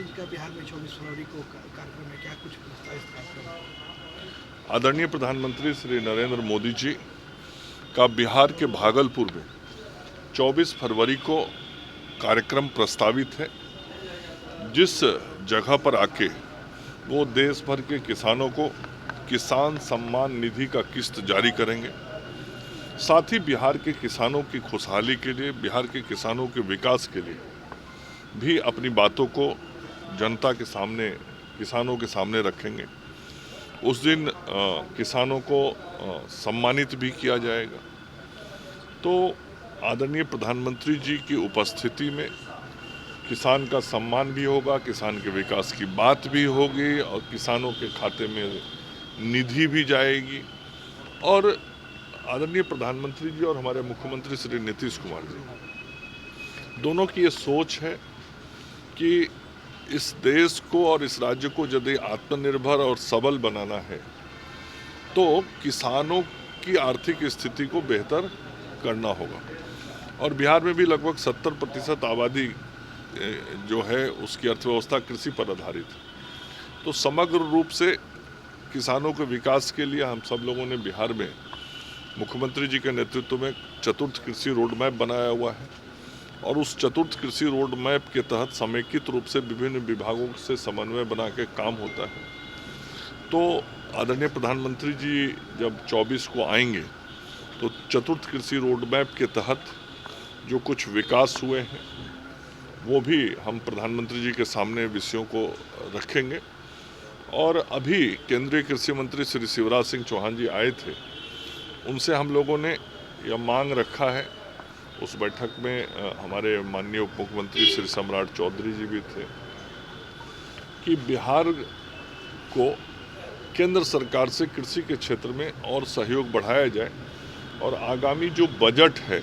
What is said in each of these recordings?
प्रधानमंत्री जी का बिहार में 24 फरवरी को कार्यक्रम है, क्या कुछ प्रस्तावित कार्यक्रम? आदरणीय प्रधानमंत्री श्री नरेंद्र मोदी जी का बिहार के भागलपुर में 24 फरवरी को कार्यक्रम प्रस्तावित है, जिस जगह पर आके वो देश भर के किसानों को किसान सम्मान निधि का किस्त जारी करेंगे। साथ ही बिहार के किसानों की खुशहाली के लिए, बिहार के किसानों के विकास के लिए भी अपनी बातों को जनता के सामने, किसानों के सामने रखेंगे। उस दिन किसानों को सम्मानित भी किया जाएगा। तो आदरणीय प्रधानमंत्री जी की उपस्थिति में किसान का सम्मान भी होगा, किसान के विकास की बात भी होगी और किसानों के खाते में निधि भी जाएगी। और आदरणीय प्रधानमंत्री जी और हमारे मुख्यमंत्री श्री नीतीश कुमार जी दोनों की ये सोच है कि इस देश को और इस राज्य को यदि आत्मनिर्भर और सबल बनाना है तो किसानों की आर्थिक स्थिति को बेहतर करना होगा। और बिहार में भी लगभग 70% आबादी जो है उसकी अर्थव्यवस्था कृषि पर आधारित है। तो समग्र रूप से किसानों के विकास के लिए हम सब लोगों ने बिहार में मुख्यमंत्री जी के नेतृत्व में चतुर्थ कृषि रोड मैप बनाया हुआ है और उस चतुर्थ कृषि रोड मैप के तहत समेकित रूप से विभिन्न विभागों से समन्वय बना के काम होता है। तो आदरणीय प्रधानमंत्री जी जब 24 को आएंगे तो चतुर्थ कृषि रोड मैप के तहत जो कुछ विकास हुए हैं वो भी हम प्रधानमंत्री जी के सामने विषयों को रखेंगे। और अभी केंद्रीय कृषि मंत्री श्री शिवराज सिंह चौहान जी आए थे, उनसे हम लोगों ने यह मांग रखा है। उस बैठक में हमारे माननीय उप मुख्यमंत्री श्री सम्राट चौधरी जी भी थे कि बिहार को केंद्र सरकार से कृषि के क्षेत्र में और सहयोग बढ़ाया जाए और आगामी जो बजट है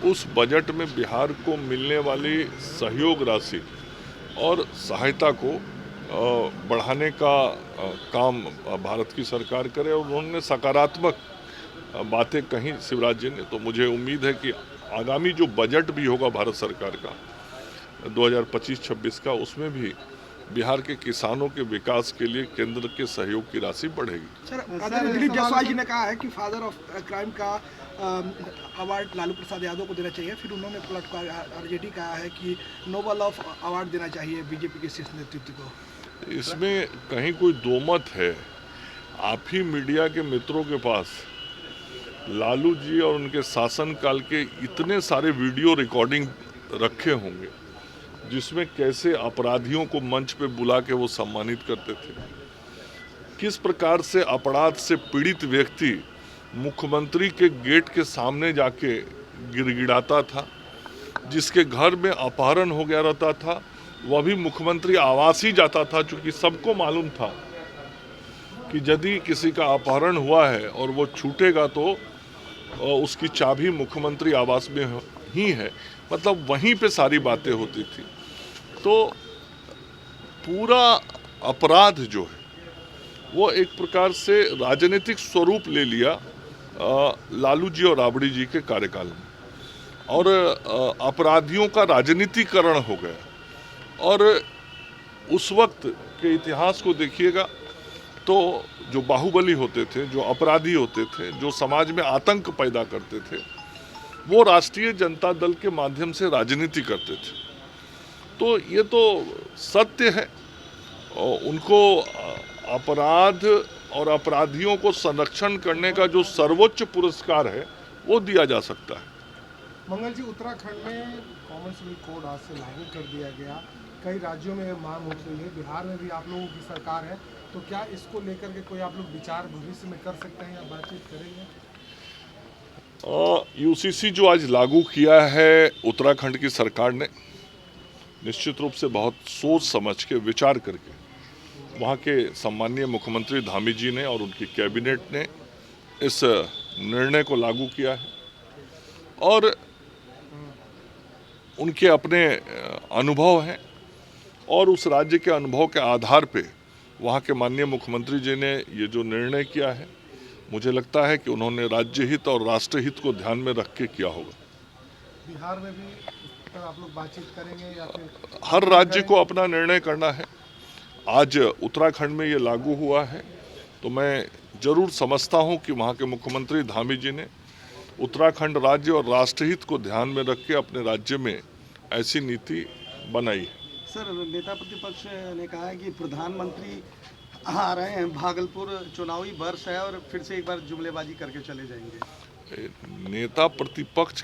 उस बजट में बिहार को मिलने वाली सहयोग राशि और सहायता को बढ़ाने का काम भारत की सरकार करे। और उन्होंने सकारात्मक बातें कही शिवराज जी ने। तो मुझे उम्मीद है कि आगामी जो बजट भी होगा भारत सरकार का 2025-26 का, उसमें भी बिहार के किसानों के विकास के लिए केंद्र के सहयोग की राशि बढ़ेगी। सर, दिलीप जायसवाल जी ने कहा है कि फादर ऑफ क्राइम का अवार्ड लालू प्रसाद यादव को देना चाहिए। फिर उन्होंने पलट कर आरजेडी कहा है कि नोबल ऑफ अवार्ड देना चाहिए बीजेपी के शीर्ष नेतृत्व को। इसमें कहीं कोई दो मत है। आप ही मीडिया के मित्रों के पास लालू जी और उनके शासनकाल के इतने सारे वीडियो रिकॉर्डिंग रखे होंगे जिसमें कैसे अपराधियों को मंच पे बुला के वो सम्मानित करते थे, किस प्रकार से अपराध से पीड़ित व्यक्ति मुख्यमंत्री के गेट के सामने जाके गिड़गिड़ाता था, जिसके घर में अपहरण हो गया रहता था वह भी मुख्यमंत्री आवास ही जाता था, चूँकि सबको मालूम था कि यदि किसी का अपहरण हुआ है और वो छूटेगा तो उसकी चाबी मुख्यमंत्री आवास में ही है। मतलब वहीं पे सारी बातें होती थी। तो पूरा अपराध जो है वो एक प्रकार से राजनीतिक स्वरूप ले लिया लालू जी और राबड़ी जी के कार्यकाल में और अपराधियों का राजनीतिकरण हो गया। और उस वक्त के इतिहास को देखिएगा तो जो बाहुबली होते थे, जो अपराधी होते थे, जो समाज में आतंक पैदा करते थे, वो राष्ट्रीय जनता दल के माध्यम से राजनीति करते थे। तो ये तो सत्य है। उनको अपराध और अपराधियों को संरक्षण करने का जो सर्वोच्च पुरस्कार है वो दिया जा सकता है। मंगल जी, उत्तराखंड में कॉमन सिविल कोड आज से लागू कर दिया गया। कई राज्यों में मांग उठ रही है, बिहार में भी आप लोगों की सरकार है, तो क्या इसको लेकर के कोई आप लोग विचार भविष्य में कर सकते हैं या बातचीत करेंगे? यूसीसी जो आज लागू किया है उत्तराखंड की सरकार ने, निश्चित रूप से बहुत सोच समझ के विचार करके वहाँ के सम्मानीय मुख्यमंत्री धामी जी ने और उनकी कैबिनेट ने इस निर्णय को लागू किया है। और उनके अपने अनुभव हैं और उस राज्य के अनुभव के आधार पे वहाँ के माननीय मुख्यमंत्री जी ने ये जो निर्णय किया है, मुझे लगता है कि उन्होंने राज्य हित और राष्ट्र हित को ध्यान में रख के किया होगा। बिहार में भी लेकर आप लोग बातचीत करेंगे या फिर हर राज्य को अपना निर्णय करना है। आज उत्तराखंड में ये लागू हुआ है तो मैं जरूर समझता हूँ कि वहाँ के मुख्यमंत्री धामी जी ने उत्तराखंड राज्य और राष्ट्रहित को ध्यान में रख के अपने राज्य में ऐसी नीति बनाई है। सर, नेता प्रतिपक्ष ने कहा है कि प्रधानमंत्री आ रहे हैं, भागलपुर चुनावी वर्ष है और फिर से एक बार जुमलेबाजी करके चले जाएंगे। नेता प्रतिपक्ष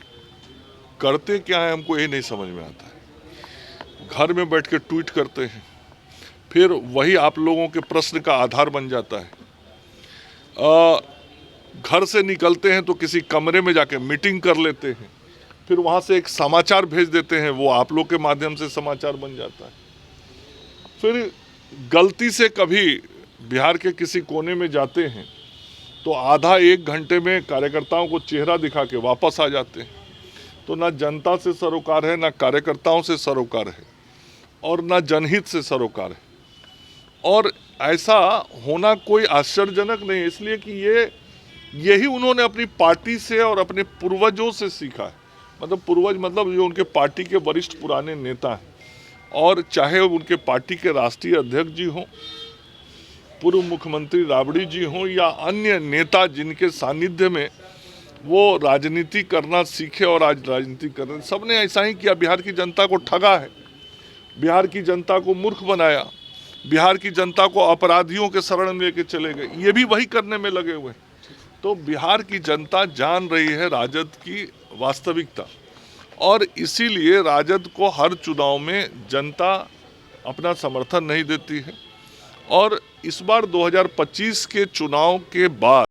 करते क्या है हमको ये नहीं समझ में आता है। घर में बैठ के ट्वीट करते हैं, फिर वही आप लोगों के प्रश्न का आधार बन जाता है। घर से निकलते हैं तो किसी कमरे में जाके मीटिंग कर लेते हैं, फिर वहाँ से एक समाचार भेज देते हैं, वो आप लोग के माध्यम से समाचार बन जाता है। फिर गलती से कभी बिहार के किसी कोने में जाते हैं तो आधा एक घंटे में कार्यकर्ताओं को चेहरा दिखा के वापस आ जाते हैं। तो ना जनता से सरोकार है, ना कार्यकर्ताओं से सरोकार है और ना जनहित से सरोकार है। और ऐसा होना कोई आश्चर्यजनक नहीं है, इसलिए कि यही उन्होंने अपनी पार्टी से और अपने पूर्वजों से सीखा है। मतलब पूर्वज मतलब जो उनके पार्टी के वरिष्ठ पुराने नेता हैं, और चाहे उनके पार्टी के राष्ट्रीय अध्यक्ष जी हों, पूर्व मुख्यमंत्री राबड़ी जी हों या अन्य नेता जिनके सानिध्य में वो राजनीति करना सीखे और आज राजनीति कर रहे हैं, सबने ऐसा ही किया। बिहार की जनता को ठगा है, बिहार की जनता को मूर्ख बनाया, बिहार की जनता को अपराधियों के शरण में लेके चले गए, ये भी वही करने में लगे हुए हैं। तो बिहार की जनता जान रही है राजद की वास्तविकता, और इसीलिए राजद को हर चुनाव में जनता अपना समर्थन नहीं देती है। और इस बार 2025 के चुनाव के बाद